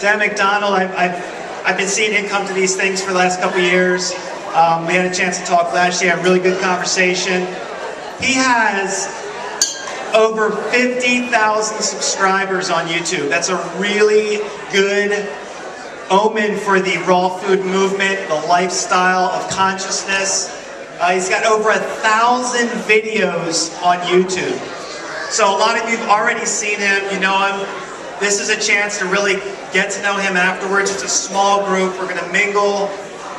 Dan McDonald, I've been seeing him come to these things for the last couple of years. We had a chance to talk last year, a really good conversation. He has over 50,000 subscribers on YouTube. That's a really good omen for the raw food movement, the lifestyle of consciousness. He's got over 1,000 videos on YouTube. So a lot of you have already seen him, you know him. This is a chance to really get to know him afterwards. It's a small group, we're gonna mingle.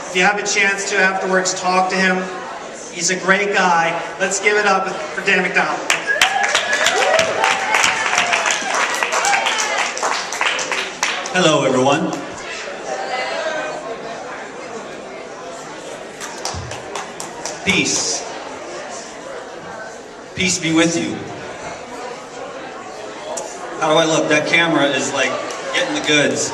If you have a chance to afterwards, talk to him. He's a great guy. Let's give it up for Dan McDonald. Hello everyone. Peace. Peace be with you. How do I look? That camera is like getting the goods.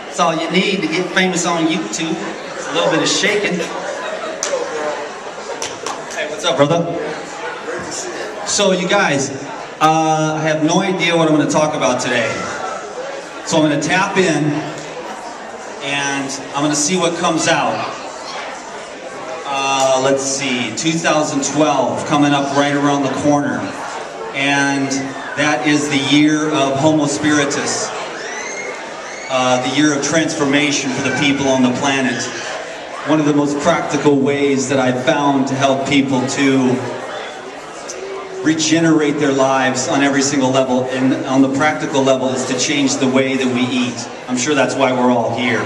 That's all you need to get famous on YouTube. A little bit of shaking. Hey, what's up, brother? So you guys, I have no idea what I'm going to talk about today. So I'm going to tap in and I'm going to see what comes out. Let's see, 2012 coming up right around the corner. And that is the year of Homo Spiritus. The year of transformation for the people on the planet. One of the most practical ways that I've found to help people to regenerate their lives on every single level, and on the practical level, is to change the way that we eat. I'm sure that's why we're all here.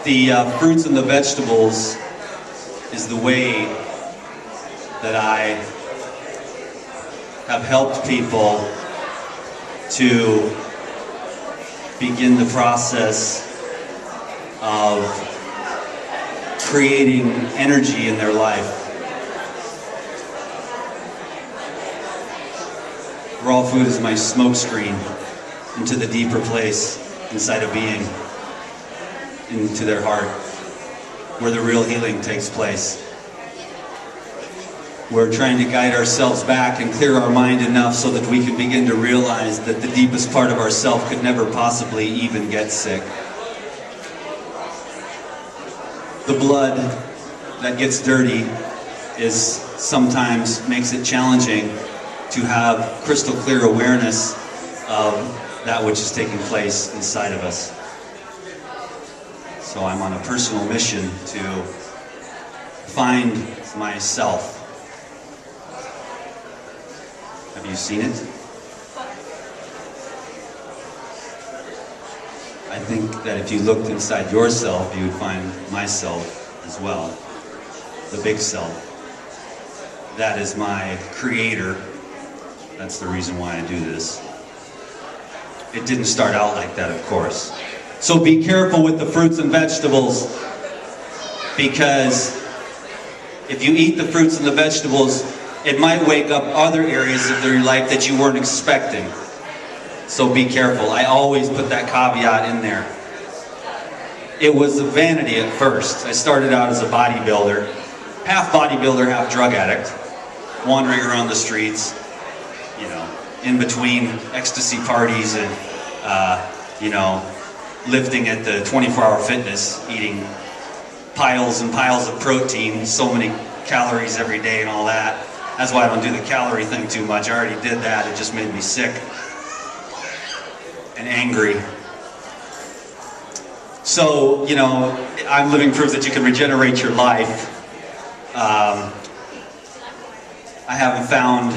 The fruits and the vegetables is the way that I have helped people to begin the process of creating energy in their life. Raw food is my smokescreen into the deeper place inside of being, into their heart, where the real healing takes place. We're trying to guide ourselves back and clear our mind enough so that we can begin to realize that the deepest part of ourself could never possibly even get sick. The blood that gets dirty sometimes makes it challenging to have crystal clear awareness of that which is taking place inside of us. So I'm on a personal mission to find myself. Have you seen it? I think that if you looked inside yourself, you would find myself as well. The big self. That is my creator. That's the reason why I do this. It didn't start out like that, of course. So be careful with the fruits and vegetables, because if you eat the fruits and the vegetables, it might wake up other areas of your life that you weren't expecting. So be careful. I always put that caveat in there. It was a vanity at first. I started out as a bodybuilder, half bodybuilder, half drug addict, wandering around the streets, you know, in between ecstasy parties and, you know, lifting at the 24-hour fitness, eating piles and piles of protein, so many calories every day and all that. That's why I don't do the calorie thing too much. I already did that. It just made me sick and angry. So, you know, I'm living proof that you can regenerate your life. I haven't found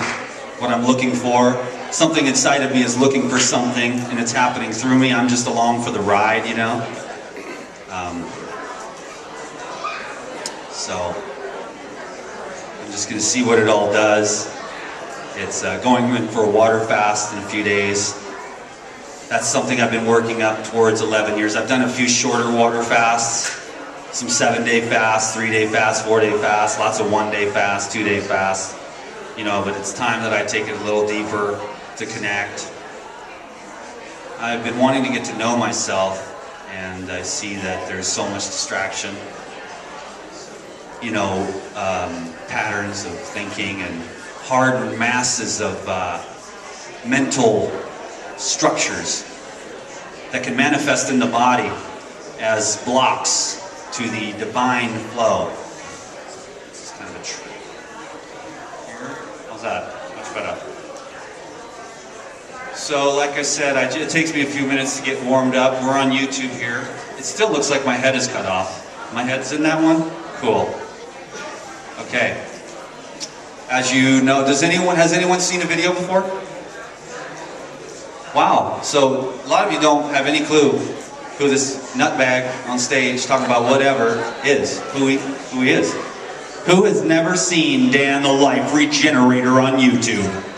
what I'm looking for. Something inside of me is looking for something, and it's happening through me. I'm just along for the ride, you know. So I'm just going to see what it all does. It's going in for a water fast in a few days. That's something I've been working up towards 11 years. I've done a few shorter water fasts, some 7-day fasts, 3-day fasts, 4-day fasts, lots of 1-day fasts, 2-day fasts. You know, but it's time that I take it a little deeper to connect. I've been wanting to get to know myself, and I see that there's so much distraction. You know, patterns of thinking and hard masses of mental structures that can manifest in the body as blocks to the divine flow. It's kind of a trick. Here, how's that? Much better. So, like I said, it takes me a few minutes to get warmed up. We're on YouTube here. It still looks like my head is cut off. My head's in that one? Cool. Okay. As you know, has anyone seen a video before? Wow. So, a lot of you don't have any clue who this nutbag on stage talking about whatever is, who he is. Who has never seen Dan the LifeRegenerator on YouTube?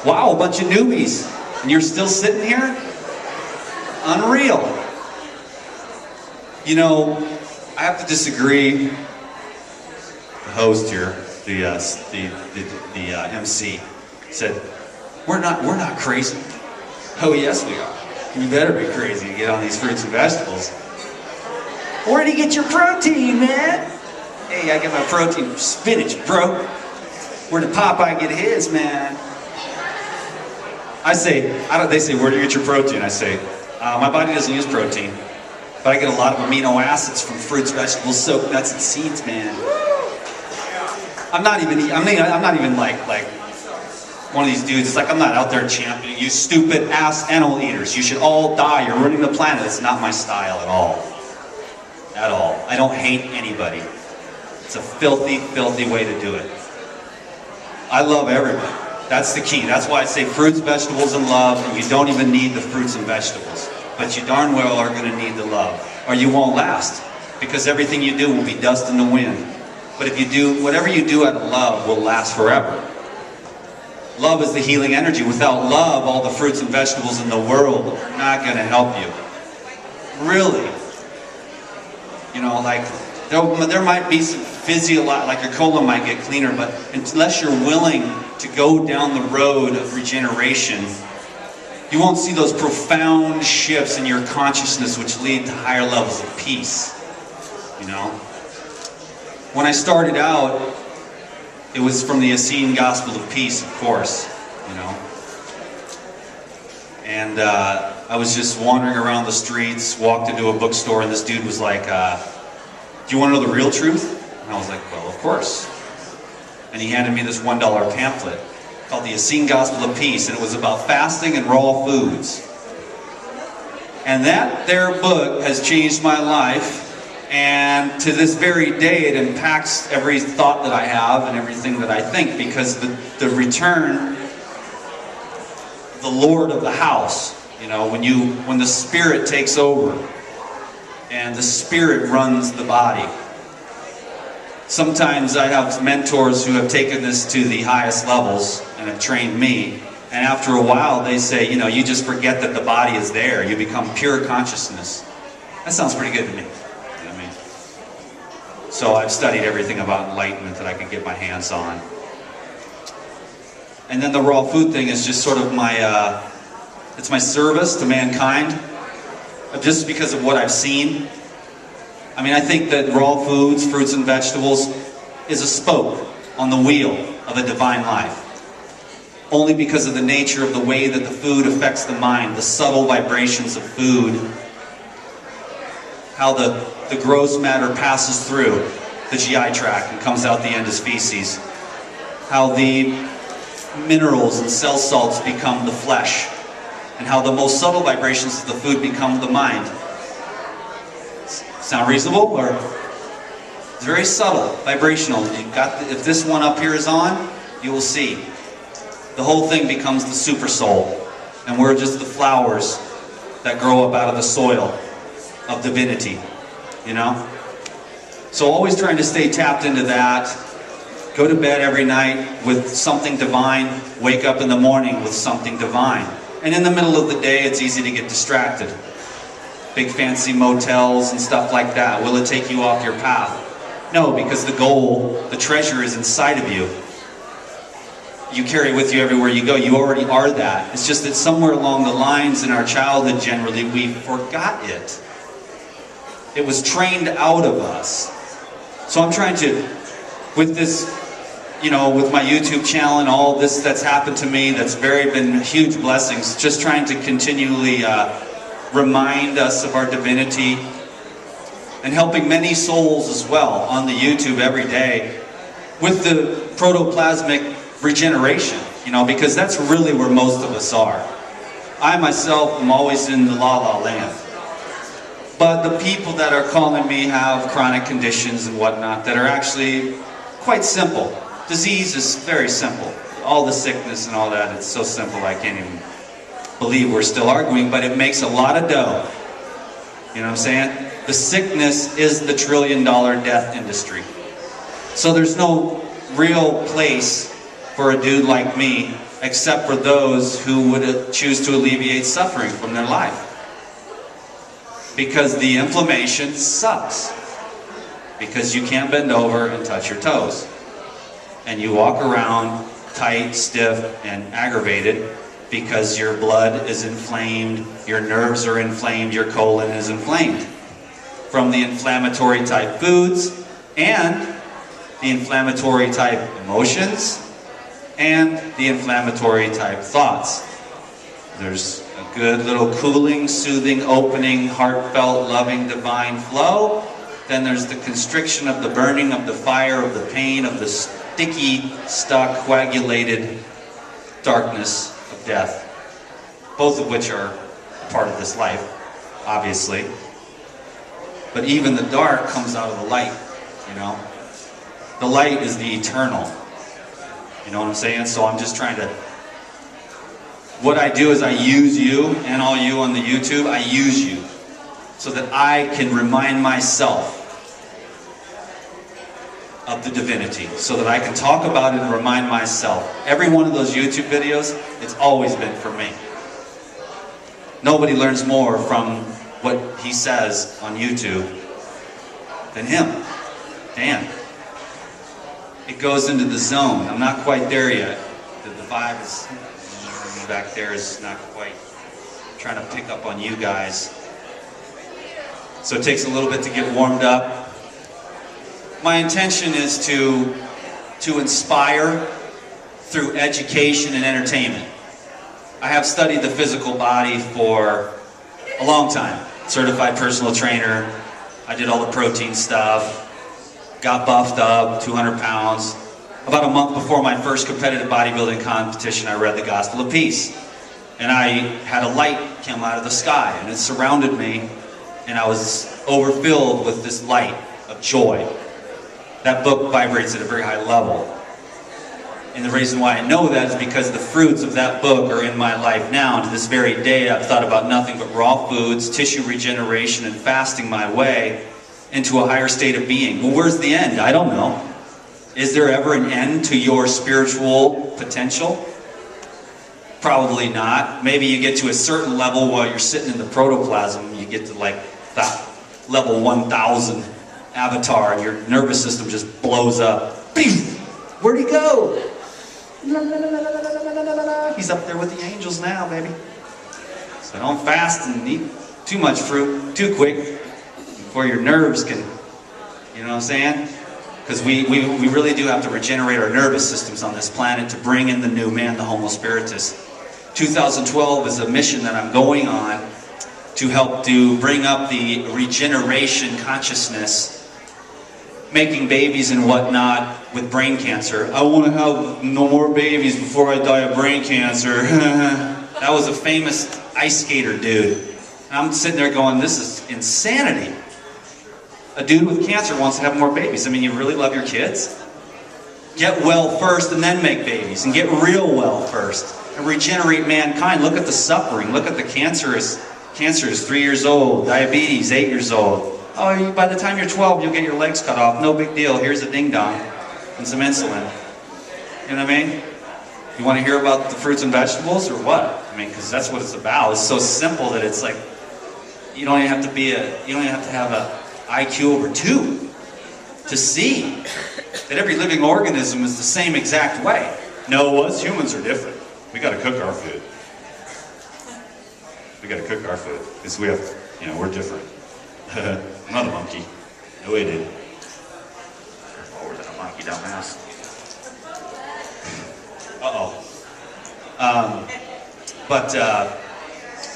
Wow, a bunch of newbies. And you're still sitting here? Unreal. You know, I have to disagree. The host here, the MC, said, we're not crazy. Oh yes we are. You better be crazy to get on these fruits and vegetables. Where do you get your protein, man? Hey, I get my protein from spinach, bro. Where did Popeye get his, man? They say, where do you get your protein? I say, my body doesn't use protein, but I get a lot of amino acids from fruits, vegetables, soaked nuts, and seeds, man. I'm not even like one of these dudes. It's like, I'm not out there championing you stupid ass animal eaters. You should all die. You're ruining the planet. It's not my style at all. At all. I don't hate anybody. It's a filthy, filthy way to do it. I love everybody. That's the key. That's why I say fruits, vegetables, and love, and you don't even need the fruits and vegetables. But you darn well are going to need the love, or you won't last, because everything you do will be dust in the wind. But if you do, whatever you do out of love will last forever. Love is the healing energy. Without love, all the fruits and vegetables in the world are not going to help you. Really. You know, like, there might be some physiological, like your colon might get cleaner, but unless you're willing to go down the road of regeneration, you won't see those profound shifts in your consciousness which lead to higher levels of peace. You know? When I started out, it was from the Essene Gospel of Peace, of course, you know. And I was just wandering around the streets, walked into a bookstore, and this dude was like, do you want to know the real truth? And I was like, well, of course. And he handed me this $1 pamphlet called the Essene Gospel of Peace, and it was about fasting and raw foods. And that there book has changed my life, and to this very day it impacts every thought that I have and everything that I think, because the return, the Lord of the house, you know, when the Spirit takes over and the Spirit runs the body. Sometimes I have mentors who have taken this to the highest levels and have trained me, and after a while they say, you know, you just forget that the body is there. You become pure consciousness. That sounds pretty good to me. You know what I mean? So I've studied everything about enlightenment that I could get my hands on. And then the raw food thing is just sort of it's my service to mankind, just because of what I've seen. I mean, I think that raw foods, fruits and vegetables, is a spoke on the wheel of a divine life. Only because of the nature of the way that the food affects the mind, the subtle vibrations of food, how the gross matter passes through the GI tract and comes out the end as feces, how the minerals and cell salts become the flesh, and how the most subtle vibrations of the food become the mind. Sound reasonable? Or it's very subtle, vibrational. If this one up here is on, you will see. The whole thing becomes the super soul, and we're just the flowers that grow up out of the soil of divinity, you know? So always trying to stay tapped into that. Go to bed every night with something divine. Wake up in the morning with something divine. And in the middle of the day, it's easy to get distracted. Big fancy motels and stuff like that. Will it take you off your path? No, because the goal, the treasure is inside of you. You carry with you everywhere you go. You already are that. It's just that somewhere along the lines in our childhood, generally, we forgot it. It was trained out of us. So I'm trying to, with this you know, with my YouTube channel and all this that's happened to me, that's been huge blessings. Just trying to continually remind us of our divinity and helping many souls as well on the YouTube every day with the protoplasmic regeneration, you know, because that's really where most of us are. I myself am always in the la-la land. But the people that are calling me have chronic conditions and whatnot that are actually quite simple. Disease is very simple. All the sickness and all that, it's so simple I can't even believe we're still arguing, but it makes a lot of dough. You know what I'm saying? The sickness is the trillion-dollar death industry. So there's no real place for a dude like me except for those who would choose to alleviate suffering from their life. Because the inflammation sucks. Because you can't bend over and touch your toes. And you walk around tight, stiff, and aggravated because your blood is inflamed, your nerves are inflamed, your colon is inflamed. From the inflammatory type foods, and the inflammatory type emotions, and the inflammatory type thoughts. There's a good little cooling, soothing, opening, heartfelt, loving, divine flow. Then there's the constriction of the burning, of the fire, of the pain, of the sticky, stuck, coagulated darkness of death. Both of which are a part of this life, obviously. But even the dark comes out of the light, you know. The light is the eternal. You know what I'm saying? So I'm just trying to... What I do is I use you, and all you on the YouTube, I use you. So that I can remind myself of the divinity. So that I can talk about it and remind myself. Every one of those YouTube videos, it's always been for me. Nobody learns more from what he says on YouTube than him, Dan. It goes into the zone. I'm not quite there yet. The vibe is back there is not quite trying to pick up on you guys. So it takes a little bit to get warmed up. My intention is to inspire through education and entertainment. I have studied the physical body for a long time. Certified personal trainer. I did all the protein stuff. Got buffed up, 200 pounds. About a month before my first competitive bodybuilding competition, I read the Gospel of Peace. And I had a light come out of the sky, and it surrounded me, and I was overfilled with this light of joy. That book vibrates at a very high level. And the reason why I know that is because the fruits of that book are in my life now. And to this very day, I've thought about nothing but raw foods, tissue regeneration, and fasting my way into a higher state of being. Well, where's the end? I don't know. Is there ever an end to your spiritual potential? Probably not. Maybe you get to a certain level while you're sitting in the protoplasm. You get to like that level 1000 avatar and your nervous system just blows up. Where'd he go? He's up there with the angels now, baby. So don't fast and eat too much fruit too quick before your nerves can, you know what I'm saying? Because we really do have to regenerate our nervous systems on this planet to bring in the new man, the Homo Spiritus. 2012 is a mission that I'm going on to help to bring up the regeneration consciousness, making babies and whatnot with brain cancer. I want to have no more babies before I die of brain cancer. That was a famous ice skater dude. And I'm sitting there going, this is insanity. A dude with cancer wants to have more babies. I mean, you really love your kids? Get well first and then make babies. And get real well first. And regenerate mankind. Look at the suffering. Look at the cancer is 3 years old. Diabetes, 8 years old. Oh, by the time you're 12, you'll get your legs cut off. No big deal. Here's a ding-dong and some insulin. You know what I mean? You want to hear about the fruits and vegetables or what? I mean, because that's what it's about. It's so simple that it's like you don't even have to have a IQ over 2 to see that every living organism is the same exact way. No, us humans are different. We got to cook our food. We got to cook our food because we have, you know, we're different. I'm not a monkey. No way, dude. You're forward than a monkey, dumbass.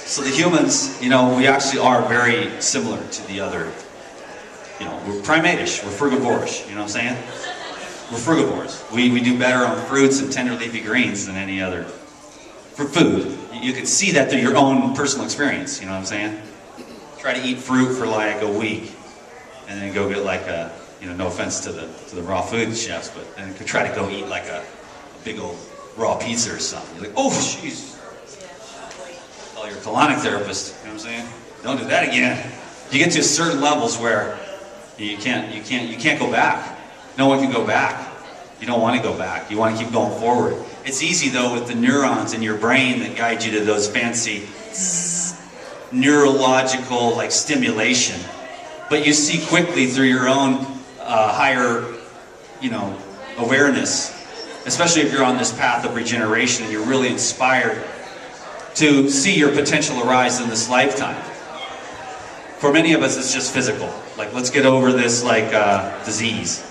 So the humans, we actually are very similar to the other, we're primatish, we're frugivorish, you know what I'm saying? We're frugivores. We do better on fruits and tender leafy greens than any other. For food, you can see that through your own personal experience, you know what I'm saying? Try to eat fruit for like a week, and then go get like a, no offense to the raw food chefs, but then try to go eat like a big old raw pizza or something. You're like, oh, jeez. Call your colonic therapist, you know what I'm saying? Don't do that again. You get to certain levels where you can't go back. No one can go back. You don't want to go back. You want to keep going forward. It's easy though with the neurons in your brain that guide you to those fancy neurological like stimulation. But you see quickly through your own higher, awareness, especially if you're on this path of regeneration and you're really inspired to see your potential arise in this lifetime. For many of us, it's just physical. Like, let's get over this disease,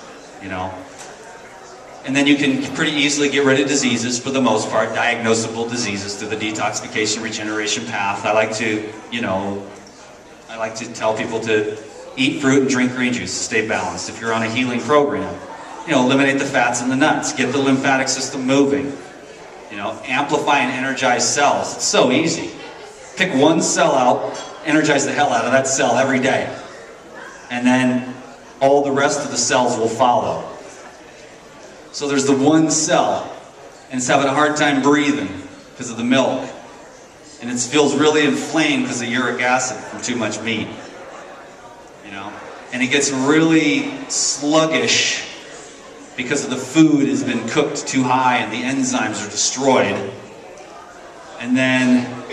And then you can pretty easily get rid of diseases, for the most part, diagnosable diseases through the detoxification regeneration path. I like to tell people to eat fruit and drink green juice to stay balanced. If you're on a healing program, eliminate the fats and the nuts, get the lymphatic system moving, amplify and energize cells. It's so easy. Pick one cell out, energize the hell out of that cell every day, and then all the rest of the cells will follow. So there's the one cell, and it's having a hard time breathing because of the milk, and it feels really inflamed because of uric acid from too much meat, and it gets really sluggish because of the food has been cooked too high and the enzymes are destroyed, and then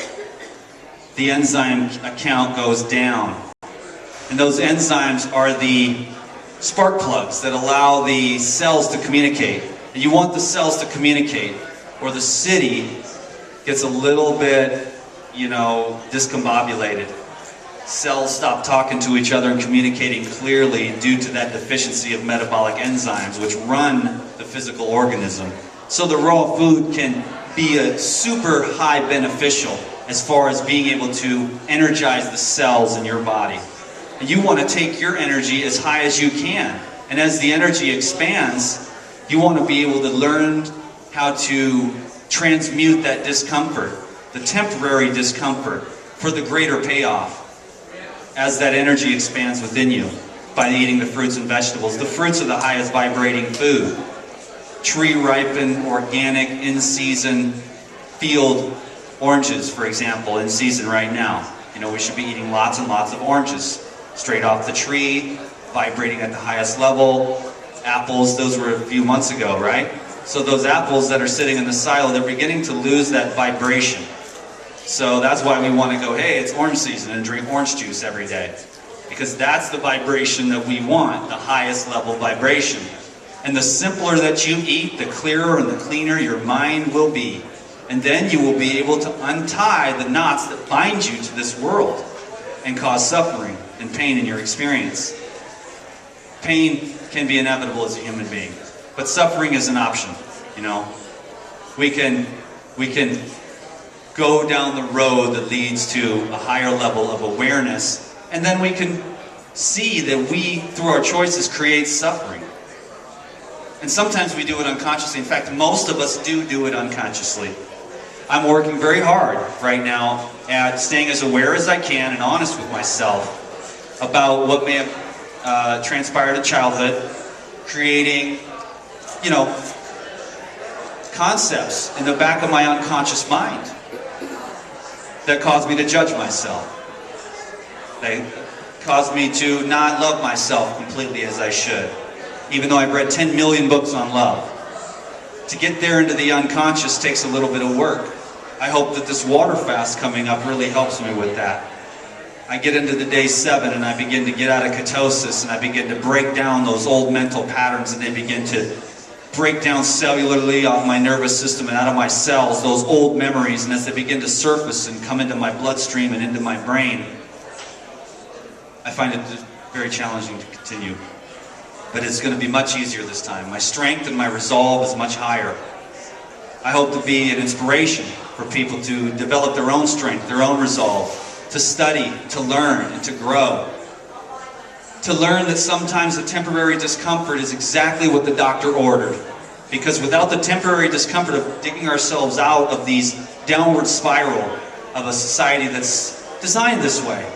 the enzyme count goes down. And those enzymes are the spark plugs that allow the cells to communicate. And you want the cells to communicate, or the city gets a little bit, discombobulated. Cells stop talking to each other and communicating clearly due to that deficiency of metabolic enzymes which run the physical organism. So the raw food can be a super high beneficial as far as being able to energize the cells in your body. And you want to take your energy as high as you can. And as the energy expands, you want to be able to learn how to transmute that discomfort, the temporary discomfort, for the greater payoff as that energy expands within you by eating the fruits and vegetables. The fruits are the highest vibrating food. Tree-ripened, organic, in-season field oranges, for example, in season right now. We should be eating lots and lots of oranges, straight off the tree, vibrating at the highest level. Apples, those were a few months ago, right? So those apples that are sitting in the silo, they're beginning to lose that vibration. So that's why we want to go, hey, it's orange season, and drink orange juice every day. Because that's the vibration that we want, the highest level vibration. And the simpler that you eat, the clearer and the cleaner your mind will be. And then you will be able to untie the knots that bind you to this world and cause suffering and pain in your experience. Pain can be inevitable as a human being, but suffering is an option. We can go down the road that leads to a higher level of awareness, and then we can see that we, through our choices, create suffering. And sometimes we do it unconsciously. In fact, most of us do it unconsciously. I'm working very hard right now at staying as aware as I can and honest with myself about what may have transpired in childhood, creating, concepts in the back of my unconscious mind that caused me to judge myself. They caused me to not love myself completely as I should, even though I've read 10 million books on love. To get there into the unconscious takes a little bit of work. I hope that this water fast coming up really helps me with that. I get into the day 7 and I begin to get out of ketosis, and I begin to break down those old mental patterns, and they begin to break down cellularly off my nervous system and out of my cells, those old memories, and as they begin to surface and come into my bloodstream and into my brain, I find it very challenging to continue. But it's going to be much easier this time. My strength and my resolve is much higher. I hope to be an inspiration for people to develop their own strength, their own resolve, to study, to learn, and to grow. To learn that sometimes the temporary discomfort is exactly what the doctor ordered. Because without the temporary discomfort of digging ourselves out of these downward spiral of a society that's designed this way,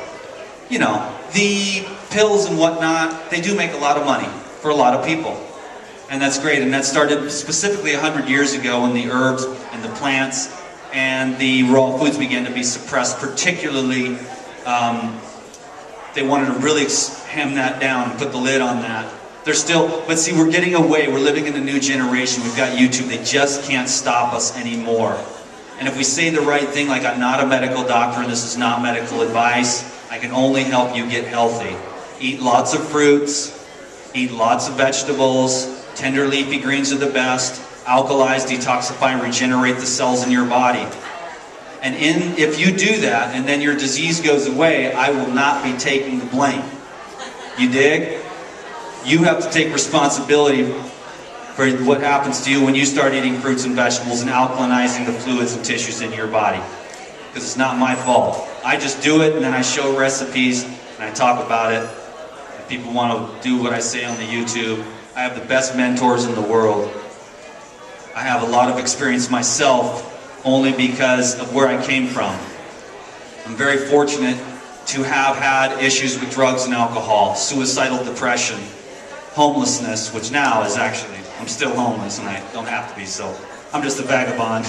you know, the pills and whatnot, they do make a lot of money for a lot of people. And that's great. And that started specifically 100 years ago when the herbs and the plants and the raw foods began to be suppressed, particularly they wanted to really hem that down and put the lid on that. They're still, but see, we're getting away. We're living in a new generation. We've got YouTube. They just can't stop us anymore. And if we say the right thing, like I'm not a medical doctor and this is not medical advice, I can only help you get healthy. Eat lots of fruits, eat lots of vegetables, tender leafy greens are the best, alkalize, detoxify, regenerate the cells in your body. And if you do that and then your disease goes away, I will not be taking the blame. You dig? You have to take responsibility for what happens to you when you start eating fruits and vegetables and alkalinizing the fluids and tissues in your body. Because it's not my fault. I just do it and then I show recipes and I talk about it. If people want to do what I say on the YouTube, I have the best mentors in the world. I have a lot of experience myself only because of where I came from. I'm very fortunate to have had issues with drugs and alcohol, suicidal depression, homelessness, which now is actually, I'm still homeless and I don't have to be, so I'm just a vagabond.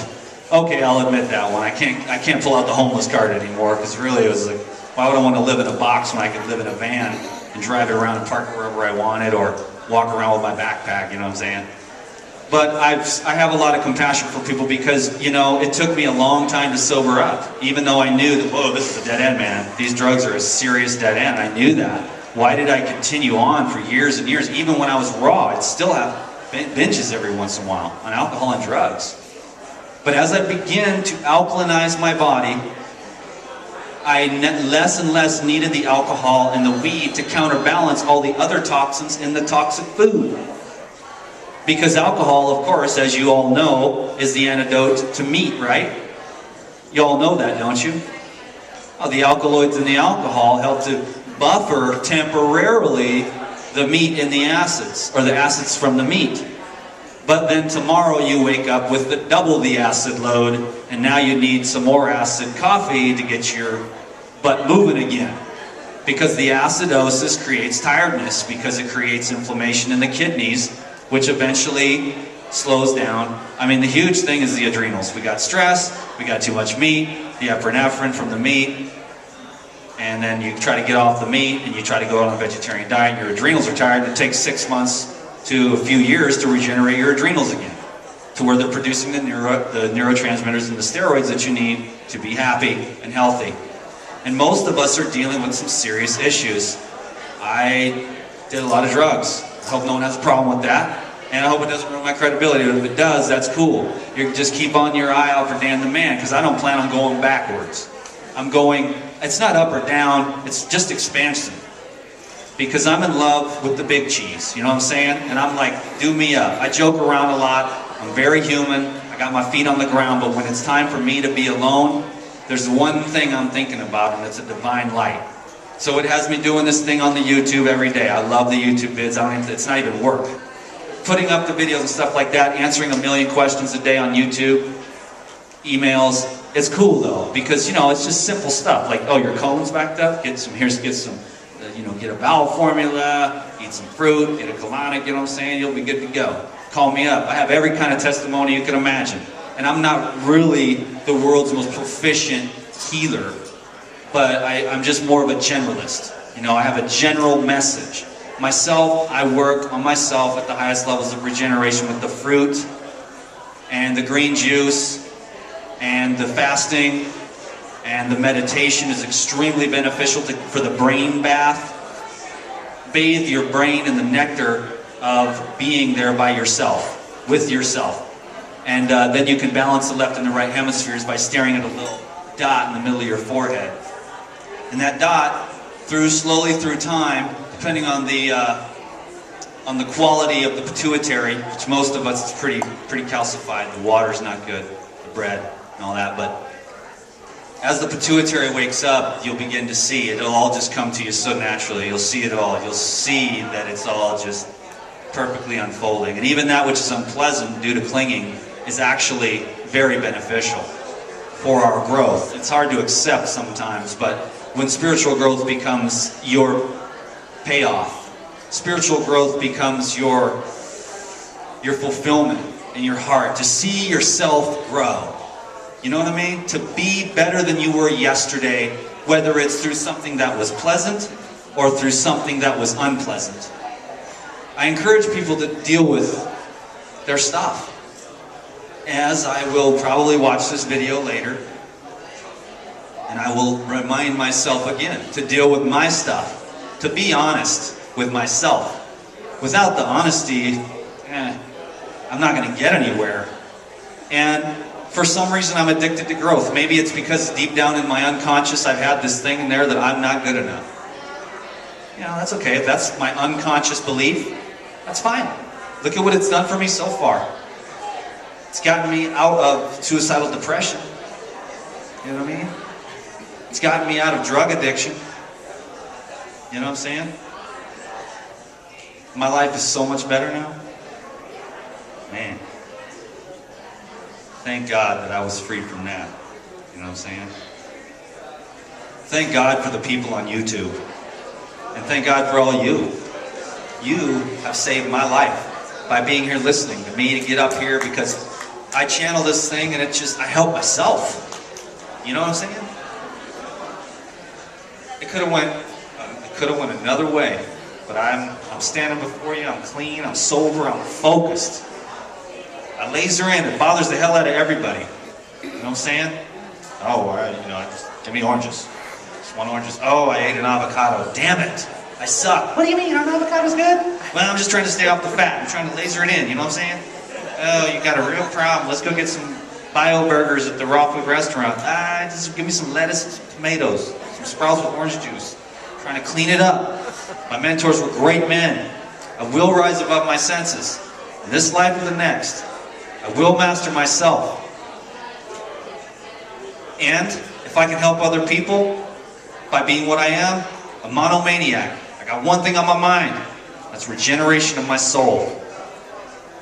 Okay, I'll admit that one. I can't pull out the homeless card anymore because really it was like, why would I want to live in a box when I could live in a van and drive it around and park it wherever I wanted or walk around with my backpack, you know what I'm saying? But I have a lot of compassion for people because, you know, it took me a long time to sober up. Even though I knew that, whoa, this is a dead end, man. These drugs are a serious dead end. I knew that. Why did I continue on for years and years? Even when I was raw, I'd still have binges every once in a while on alcohol and drugs. But as I began to alkalinize my body, I less and less needed the alcohol and the weed to counterbalance all the other toxins in the toxic food. Because alcohol, of course, as you all know, is the antidote to meat, right? You all know that, don't you? Oh, the alkaloids in the alcohol help to buffer temporarily the meat in the acids, or the acids from the meat. But then tomorrow you wake up with double the acid load, and now you need some more acid coffee to get your butt moving again. Because the acidosis creates tiredness, because it creates inflammation in the kidneys, which eventually slows down. I mean, the huge thing is the adrenals. We got stress, we got too much meat, the epinephrine from the meat, and then you try to get off the meat and you try to go on a vegetarian diet, your adrenals are tired, and it takes 6 months to a few years to regenerate your adrenals again, to where they're producing the neurotransmitters and the steroids that you need to be happy and healthy. And most of us are dealing with some serious issues. I did a lot of drugs. I hope no one has a problem with that. And I hope it doesn't ruin my credibility. But if it does, that's cool. You just keep on your eye out for Dan the Man, because I don't plan on going backwards. I'm going, it's not up or down, it's just expansion. Because I'm in love with the big cheese, you know what I'm saying? And I'm like, do me up. I joke around a lot, I'm very human, I got my feet on the ground, but when it's time for me to be alone, there's one thing I'm thinking about, and it's a divine light. So it has me doing this thing on the YouTube every day. I love the YouTube vids. It's not even work. Putting up the videos and stuff like that, answering 1 million questions a day on YouTube, emails. It's cool though, because you know, it's just simple stuff. Like, oh, your colon's backed up? Get some, get a bowel formula, eat some fruit, get a colonic, you know what I'm saying? You'll be good to go. Call me up. I have every kind of testimony you can imagine. And I'm not really the world's most proficient healer, but I'm just more of a generalist. You know, I have a general message. Myself, I work on myself at the highest levels of regeneration with the fruit and the green juice and the fasting and the meditation is extremely beneficial for the brain bath. Bathe your brain in the nectar of being there by yourself, with yourself. And then you can balance the left and the right hemispheres by staring at a little dot in the middle of your forehead. And that dot, slowly through time, depending on the on the quality of the pituitary, which most of us is pretty calcified. The water's not good, the bread and all that. But as the pituitary wakes up, you'll begin to see it'll all just come to you so naturally. You'll see it all. You'll see that it's all just perfectly unfolding. And even that which is unpleasant due to clinging is actually very beneficial for our growth. It's hard to accept sometimes, but when spiritual growth becomes your payoff, spiritual growth becomes your fulfillment in your heart, to see yourself grow. You know what I mean? To be better than you were yesterday, whether it's through something that was pleasant or through something that was unpleasant. I encourage people to deal with their stuff, as I will probably watch this video later, and I will remind myself again to deal with my stuff, to be honest with myself. Without the honesty, I'm not going to get anywhere. And for some reason I'm addicted to growth. Maybe it's because deep down in my unconscious I've had this thing in there that I'm not good enough. You know, that's okay. If that's my unconscious belief, that's fine. Look at what it's done for me so far. It's gotten me out of suicidal depression. You know what I mean? It's gotten me out of drug addiction. You know what I'm saying? My life is so much better now. Man. Thank God that I was freed from that. You know what I'm saying? Thank God for the people on YouTube. And thank God for all you. You have saved my life by being here listening to me to get up here, because I channel this thing and I help myself. You know what I'm saying? It could have went another way, but I'm standing before you. I'm clean. I'm sober. I'm focused. I laser in. It bothers the hell out of everybody. You know what I'm saying? Oh, give me oranges. Just want oranges. Oh, I ate an avocado. Damn it. I suck. What do you mean? An avocado's good? Well, I'm just trying to stay off the fat. I'm trying to laser it in. You know what I'm saying? Oh, you got a real problem. Let's go get some bio burgers at the raw food restaurant. Just give me some lettuce and some tomatoes. Some sprouts with orange juice. I'm trying to clean it up. My mentors were great men. I will rise above my senses. In this life or the next, I will master myself. And if I can help other people by being what I am, a monomaniac. I got one thing on my mind. That's regeneration of my soul.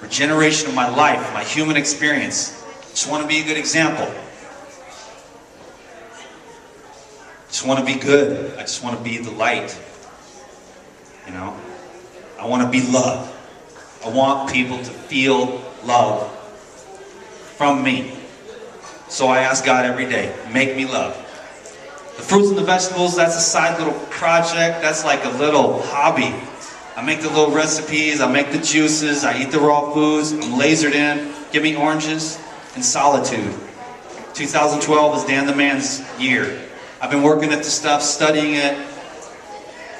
Regeneration of my life, my human experience. Just want to be a good example. Just want to be good. I just want to be the light. You know? I want to be love. I want people to feel love from me. So I ask God every day, make me love. The fruits and the vegetables, that's a side little project. That's like a little hobby. I make the little recipes, I make the juices, I eat the raw foods, I'm lasered in. Give me oranges and solitude. 2012 is Dan the Man's year. I've been working at this stuff, studying it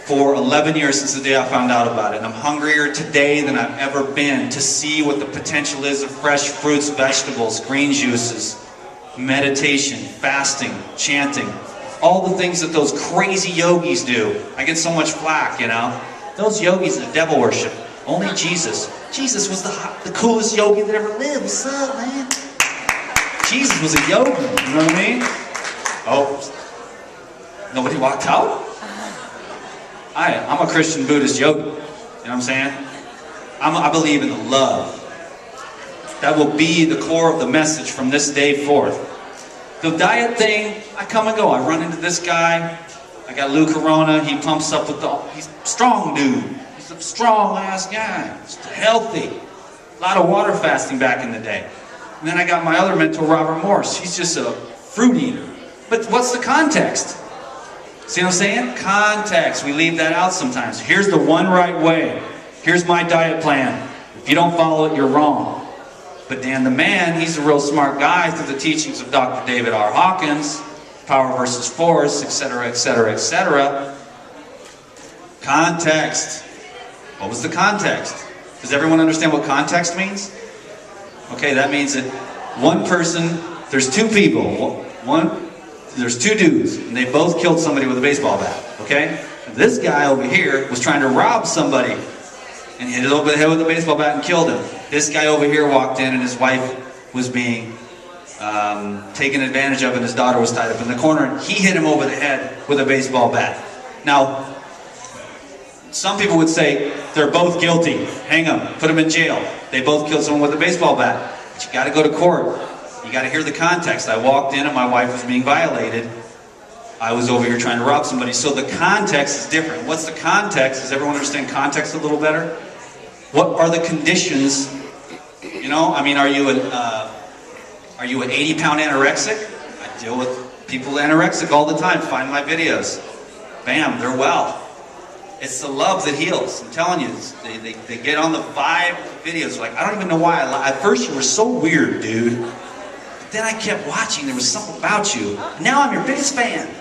for 11 years since the day I found out about it. And I'm hungrier today than I've ever been to see what the potential is of fresh fruits, vegetables, green juices, meditation, fasting, chanting. All the things that those crazy yogis do. I get so much flack, you know. Those yogis are devil worship. Only Jesus. Jesus was the coolest yogi that ever lived. What's up, man? Jesus was a yogi, you know what I mean? Oh, nobody walked out? I'm a Christian Buddhist yogi. You know what I'm saying? I believe in the love. That will be the core of the message from this day forth. The diet thing, I come and go. I run into this guy. I got Lou Corona. He pumps up with he's a strong dude. He's a strong ass guy. He's healthy. A lot of water fasting back in the day. And then I got my other mentor, Robert Morse. He's just a fruit eater. But what's the context? See what I'm saying? Context. We leave that out sometimes. Here's the one right way. Here's my diet plan. If you don't follow it, you're wrong. But Dan the Man, he's a real smart guy through the teachings of Dr. David R. Hawkins, Power versus Force, etc., etc., etc. Context. What was the context? Does everyone understand what context means? Okay, that means that one person, there's two people. There's two dudes, and they both killed somebody with a baseball bat. Okay? And this guy over here was trying to rob somebody. and hit it over the head with a baseball bat and killed him. This guy over here walked in and his wife was being taken advantage of and his daughter was tied up in the corner and he hit him over the head with a baseball bat. Now, some people would say they're both guilty. Hang them, put them in jail. They both killed someone with a baseball bat. But you got to go to court. You got to hear the context. I walked in and my wife was being violated. I was over here trying to rob somebody. So the context is different. What's the context? Does everyone understand context a little better? What are the conditions? You know, I mean, are you an 80-pound anorexic? I deal with people anorexic all the time. Find my videos. Bam, they're well. It's the love that heals. I'm telling you, they get on the 5 videos. Like, I don't even know why. At first, you were so weird, dude. But then I kept watching. There was something about you. Now I'm your biggest fan.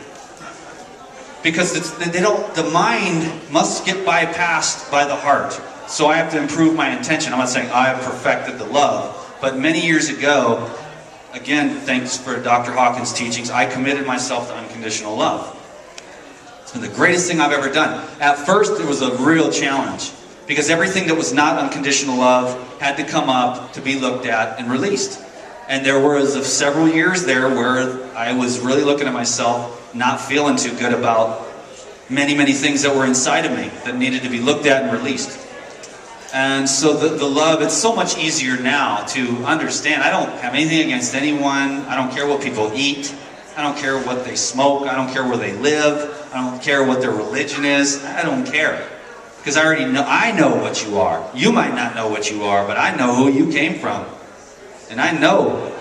Because the mind must get bypassed by the heart. So I have to improve my intention. I'm not saying I have perfected the love. But many years ago, again, thanks for Dr. Hawkins' teachings, I committed myself to unconditional love. The greatest thing I've ever done. At first, it was a real challenge because everything that was not unconditional love had to come up to be looked at and released. And there was several years there where I was really looking at myself, not feeling too good about many, many things that were inside of me that needed to be looked at and released. And so the love, it's so much easier now to understand. I don't have anything against anyone. I don't care what people eat. I don't care what they smoke. I don't care where they live. I don't care what their religion is. I don't care. Because I already know, I know what you are. You might not know what you are, but I know who you came from. And I know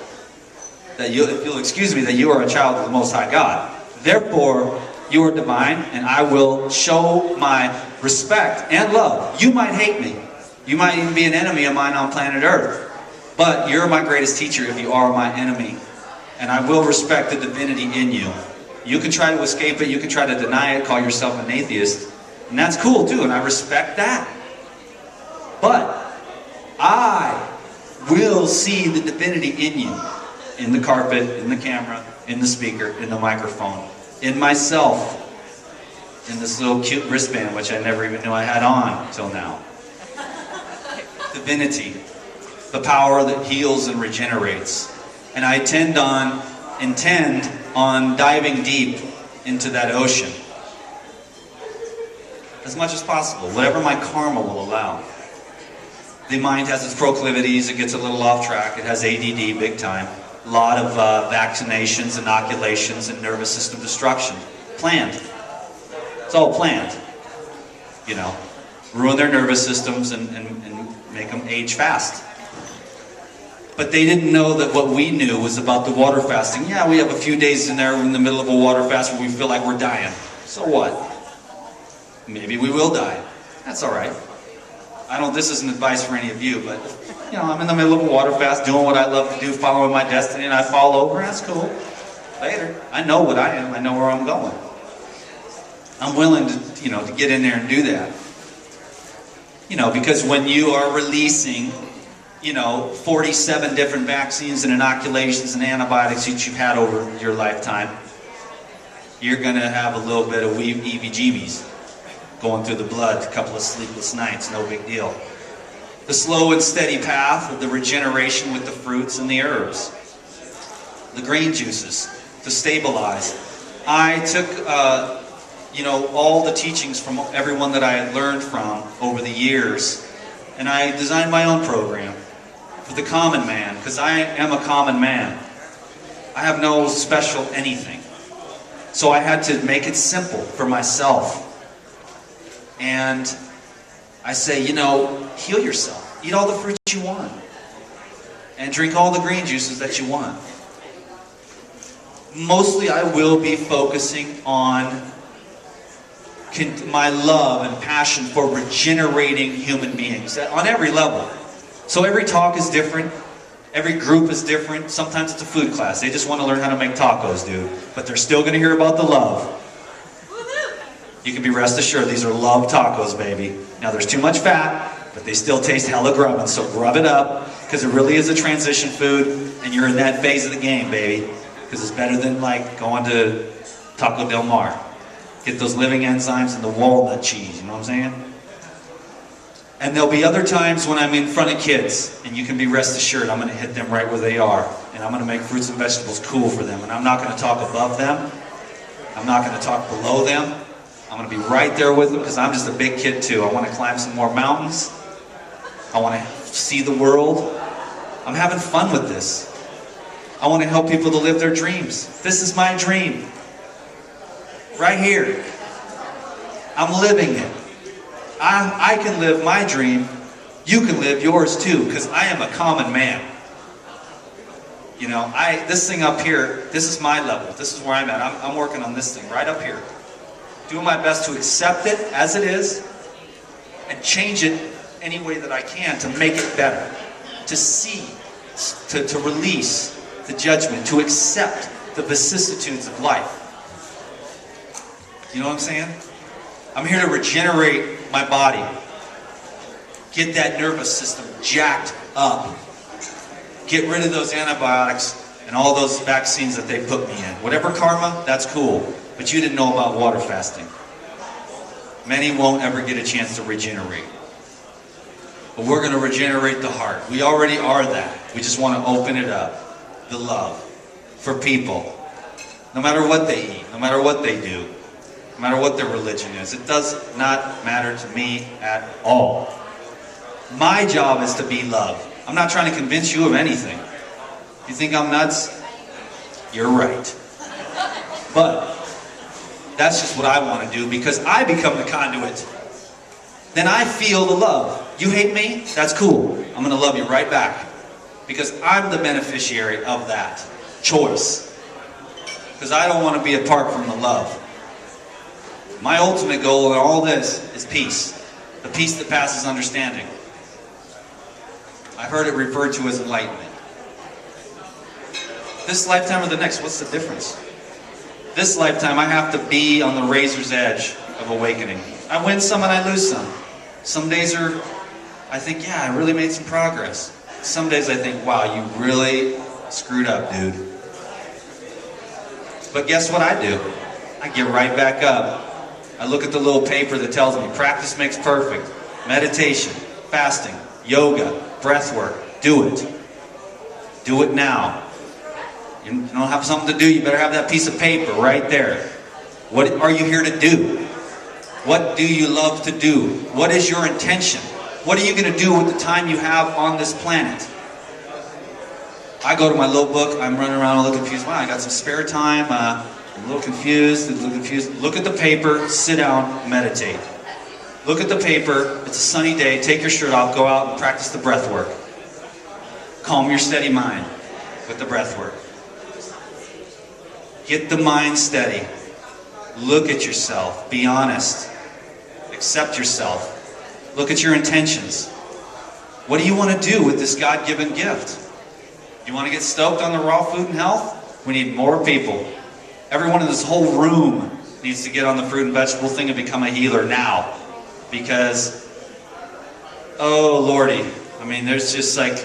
that if you'll excuse me, that you are a child of the Most High God. Therefore, you are divine, and I will show my respect and love. You might hate me. You might even be an enemy of mine on planet Earth. But you're my greatest teacher if you are my enemy. And I will respect the divinity in you. You can try to escape it, you can try to deny it, call yourself an atheist. And that's cool too, and I respect that. But I will see the divinity in you. In the carpet, in the camera, in the speaker, in the microphone, in myself, in this little cute wristband, which I never even knew I had on till now. Divinity, the power that heals and regenerates. And I intend on diving deep into that ocean. As much as possible, whatever my karma will allow. The mind has its proclivities, it gets a little off track, it has ADD big time. A lot of vaccinations, inoculations, and nervous system destruction. Planned. It's all planned. You know, ruin their nervous systems and make them age fast. But they didn't know that what we knew was about the water fasting. Yeah, we have a few days in there in the middle of a water fast where we feel like we're dying. So what? Maybe we will die. That's all right. This isn't advice for any of you, but you know, I'm in the middle of a water fast doing what I love to do, following my destiny, and I fall over. That's cool. Later. I know what I am. I know where I'm going. I'm willing to, to get in there and do that. Because when you are releasing 47 different vaccines and inoculations and antibiotics that you've had over your lifetime, you're going to have a little bit of EVGBs going through the blood, a couple of sleepless nights, no big deal. The slow and steady path of the regeneration with the fruits and the herbs. The green juices to stabilize. I took, all the teachings from everyone that I had learned from over the years, and I designed my own program for the common man, because I am a common man. I have no special anything. So I had to make it simple for myself. And I say, heal yourself. Eat all the fruits you want. And drink all the green juices that you want. Mostly I will be focusing on my love and passion for regenerating human beings on every level. So every talk is different. Every group is different. Sometimes it's a food class. They just want to learn how to make tacos, dude. But they're still going to hear about the love. You can be rest assured these are love tacos, baby. Now there's too much fat, but they still taste hella grubbing, so rub it up, because it really is a transition food, and you're in that phase of the game, baby. Because it's better than like going to Taco Del Mar. Get those living enzymes and the walnut cheese, you know what I'm saying? And there'll be other times when I'm in front of kids, and you can be rest assured I'm going to hit them right where they are. And I'm going to make fruits and vegetables cool for them. And I'm not going to talk above them. I'm not going to talk below them. I'm going to be right there with them because I'm just a big kid too. I want to climb some more mountains. I want to see the world. I'm having fun with this. I want to help people to live their dreams. This is my dream. Right here. I'm living it. I can live my dream. You can live yours too, because I am a common man. You know, this thing up here, this is my level. This is where I'm at. I'm working on this thing right up here. Doing my best to accept it as it is and change it any way that I can to make it better. To see, to release the judgment, to accept the vicissitudes of life. You know what I'm saying? I'm here to regenerate my body. Get that nervous system jacked up. Get rid of those antibiotics and all those vaccines that they put me in. Whatever karma, that's cool. But you didn't know about water fasting. Many won't ever get a chance to regenerate. But we're going to regenerate the heart. We already are that. We just want to open it up. The love for people. No matter what they eat, no matter what they do, no matter what their religion is. It does not matter to me at all. My job is to be love. I'm not trying to convince you of anything. You think I'm nuts? You're right. But that's just what I want to do because I become the conduit. Then I feel the love. You hate me? That's cool. I'm going to love you right back. Because I'm the beneficiary of that choice. Because I don't want to be apart from the love. My ultimate goal in all this is peace. The peace that passes understanding. I've heard it referred to as enlightenment. This lifetime or the next, what's the difference? This lifetime I have to be on the razor's edge of awakening. I win some and I lose some. Some days I think, yeah, I really made some progress. Some days I think, wow, you really screwed up, dude. But guess what I do? I get right back up. I look at the little paper that tells me practice makes perfect. Meditation, fasting, yoga, breath work. Do it. Do it now. You don't have something to do, you better have that piece of paper right there. What are you here to do? What do you love to do? What is your intention? What are you going to do with the time you have on this planet? I go to my little book, I'm running around a little confused. Wow, I got some spare time. I'm a little confused. Look at the paper, sit down, meditate. Look at the paper, it's a sunny day, take your shirt off, go out and practice the breath work. Calm your steady mind with the breath work. Get the mind steady. Look at yourself, be honest. Accept yourself. Look at your intentions. What do you want to do with this God-given gift? You want to get stoked on the raw food and health? We need more people. Everyone in this whole room needs to get on the fruit and vegetable thing and become a healer now. Because, oh Lordy, I mean, there's just like,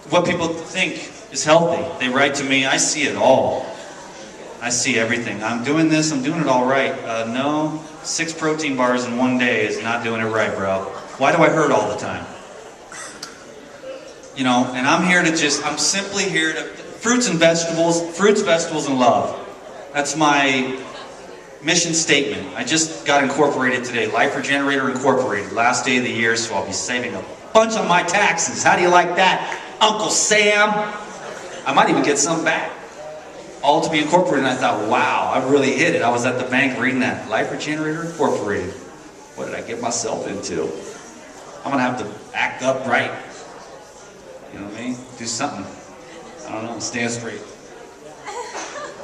what people think is healthy. They write to me, I see it all. I see everything. I'm doing this, I'm doing it all right. No, 6 protein bars in one day is not doing it right, bro. Why do I hurt all the time? You know, and I'm simply here to, fruits, vegetables, and love. That's my mission statement. I just got incorporated today, LifeRegenerator Incorporated, last day of the year, so I'll be saving a bunch on my taxes. How do you like that, Uncle Sam? I might even get some back. All to be incorporated, and I thought, wow, I really hit it. I was at the bank reading that, LifeRegenerator Incorporated. What did I get myself into? I'm going to have to act upright. You know what I mean? Do something. I don't know, stand straight.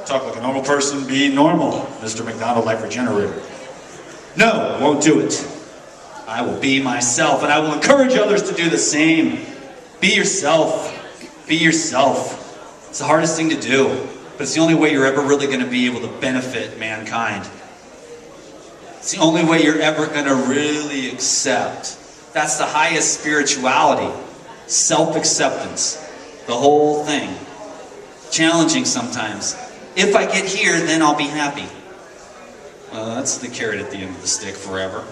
Talk like a normal person, be normal, Mr. McDonald, LifeRegenerator. No, I won't do it. I will be myself, and I will encourage others to do the same. Be yourself. Be yourself. It's the hardest thing to do, but it's the only way you're ever really going to be able to benefit mankind. It's the only way you're ever going to really accept. That's the highest spirituality. Self-acceptance. The whole thing. Challenging sometimes. If I get here, then I'll be happy. Well, that's the carrot at the end of the stick forever.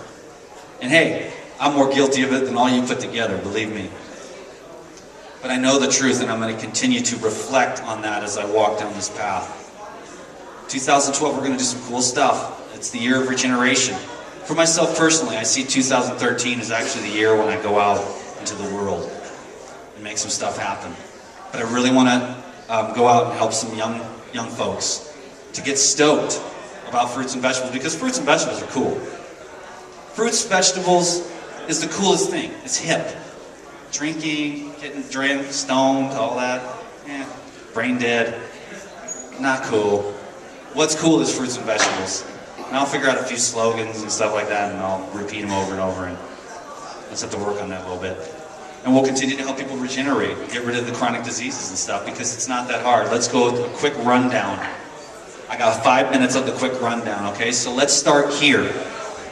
And hey, I'm more guilty of it than all you put together, believe me. But I know the truth, and I'm going to continue to reflect on that as I walk down this path. 2012, we're going to do some cool stuff. It's the year of regeneration. For myself personally, I see 2013 as actually the year when I go out into the world and make some stuff happen. But I really want to go out and help some young folks to get stoked about fruits and vegetables, because fruits and vegetables are cool. Fruits, vegetables is the coolest thing. It's hip. Drinking, getting drunk, stoned, all that, brain dead, not cool. What's cool is fruits and vegetables. And I'll figure out a few slogans and stuff like that, and I'll repeat them over and over, and let's have to work on that a little bit. And we'll continue to help people regenerate, get rid of the chronic diseases and stuff, because it's not that hard. Let's go with a quick rundown. I got 5 minutes of the quick rundown, okay? So let's start here.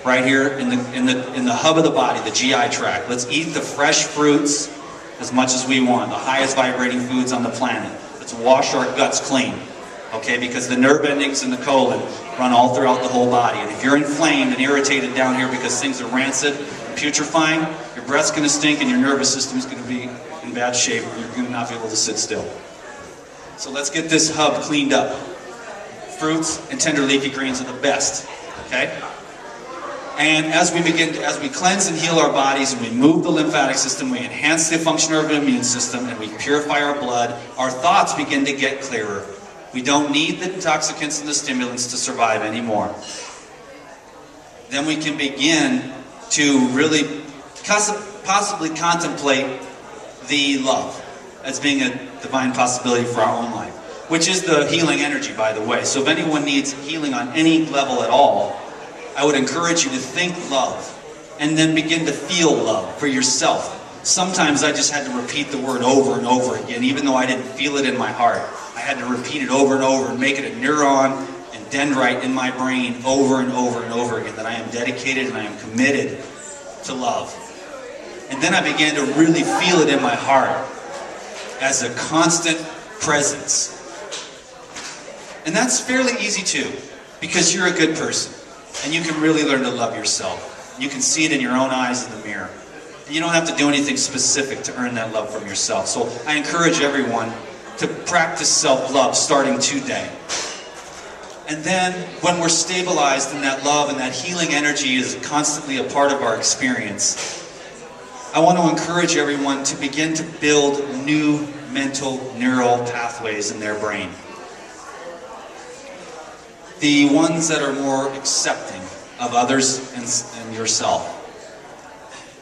Right here in the hub of the body, the GI tract. Let's eat the fresh fruits as much as we want, the highest vibrating foods on the planet. Let's wash our guts clean, okay? Because the nerve endings in the colon run all throughout the whole body. And if you're inflamed and irritated down here because things are rancid and putrefying, your breath's going to stink and your nervous system is going to be in bad shape. You're going to not be able to sit still. So let's get this hub cleaned up. Fruits and tender leafy greens are the best, okay? And as we cleanse and heal our bodies, and we move the lymphatic system, we enhance the function of our immune system, and we purify our blood, our thoughts begin to get clearer. We don't need the intoxicants and the stimulants to survive anymore. Then we can begin to really possibly contemplate the love as being a divine possibility for our own life, which is the healing energy, by the way. So if anyone needs healing on any level at all, I would encourage you to think love and then begin to feel love for yourself. Sometimes I just had to repeat the word over and over again, even though I didn't feel it in my heart. I had to repeat it over and over and make it a neuron and dendrite in my brain over and over and over again, that I am dedicated and I am committed to love. And then I began to really feel it in my heart as a constant presence. And that's fairly easy too, because you're a good person. And you can really learn to love yourself. You can see it in your own eyes in the mirror. And you don't have to do anything specific to earn that love from yourself. So I encourage everyone to practice self-love starting today. And then when we're stabilized in that love and that healing energy is constantly a part of our experience, I want to encourage everyone to begin to build new mental neural pathways in their brain. The ones that are more accepting of others and yourself.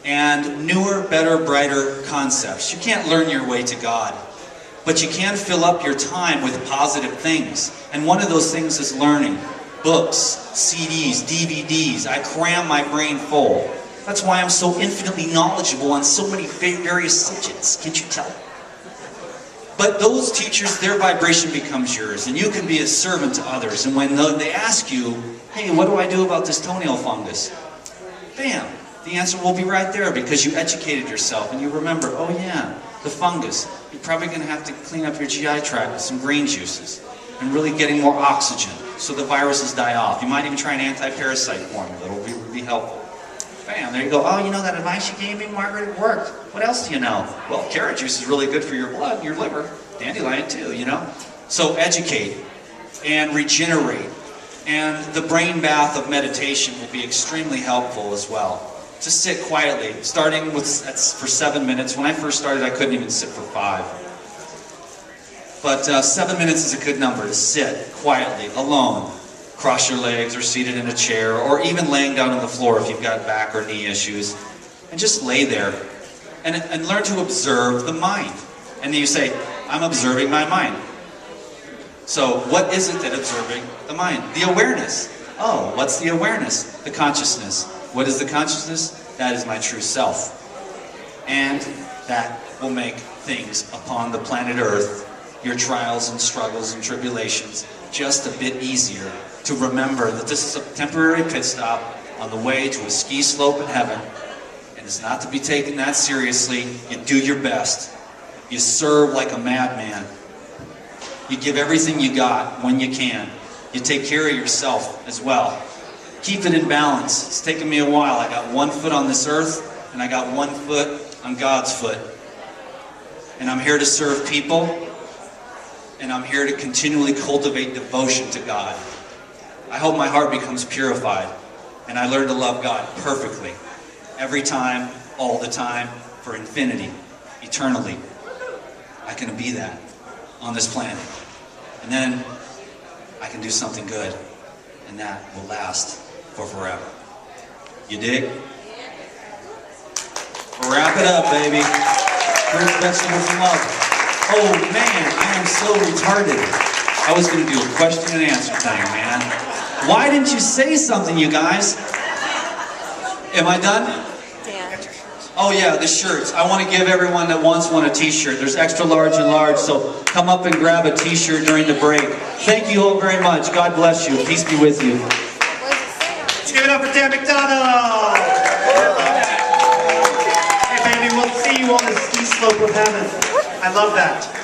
And newer, better, brighter concepts. You can't learn your way to God, but you can fill up your time with positive things. And one of those things is learning. Books, CDs, DVDs. I cram my brain full. That's why I'm so infinitely knowledgeable on so many various subjects. Can't you tell? But those teachers, their vibration becomes yours, and you can be a servant to others. And when they ask you, hey, what do I do about this toenail fungus? Bam, the answer will be right there, because you educated yourself and you remember, oh yeah, the fungus. You're probably going to have to clean up your GI tract with some green juices and really getting more oxygen so the viruses die off. You might even try an anti-parasite formula. It'll be helpful. Bam, there you go. Oh, you know that advice you gave me, Margaret? It worked. What else do you know? Well, carrot juice is really good for your blood and your liver. Dandelion too, you know? So educate and regenerate. And the brain bath of meditation will be extremely helpful as well. To sit quietly, starting with for 7 minutes. When I first started, I couldn't even sit for 5. But 7 minutes is a good number to sit quietly, alone. Cross your legs or seated in a chair, or even laying down on the floor if you've got back or knee issues. And just lay there and learn to observe the mind. And then you say, I'm observing my mind. So what is it that observing the mind? The awareness. Oh, what's the awareness? The consciousness. What is the consciousness? That is my true self. And that will make things upon the planet Earth, your trials and struggles and tribulations, just a bit easier to remember that this is a temporary pit stop on the way to a ski slope in heaven, and it's not to be taken that seriously. You do your best. You serve like a madman. You give everything you got when you can. You take care of yourself as well. Keep it in balance. It's taken me a while. I got one foot on this earth and I got one foot on God's foot. And I'm here to serve people, and I'm here to continually cultivate devotion to God. I hope my heart becomes purified, and I learn to love God perfectly, every time, all the time, for infinity, eternally. I can be that on this planet. And then I can do something good, and that will last for forever. You dig? Wrap it up, baby. Fruits, vegetables, and love. Oh man, I am so retarded. I was going to do a question and answer thing, man. Why didn't you say something, you guys? Am I done? Yeah. Oh yeah, the shirts. I want to give everyone that wants one a t-shirt. There's extra large and large, so come up and grab a t-shirt during the break. Thank you all very much. God bless you. Peace be with you. Let's give it up for Dan McDonough! Hey baby, we'll see you on the ski slope of heaven. I love that.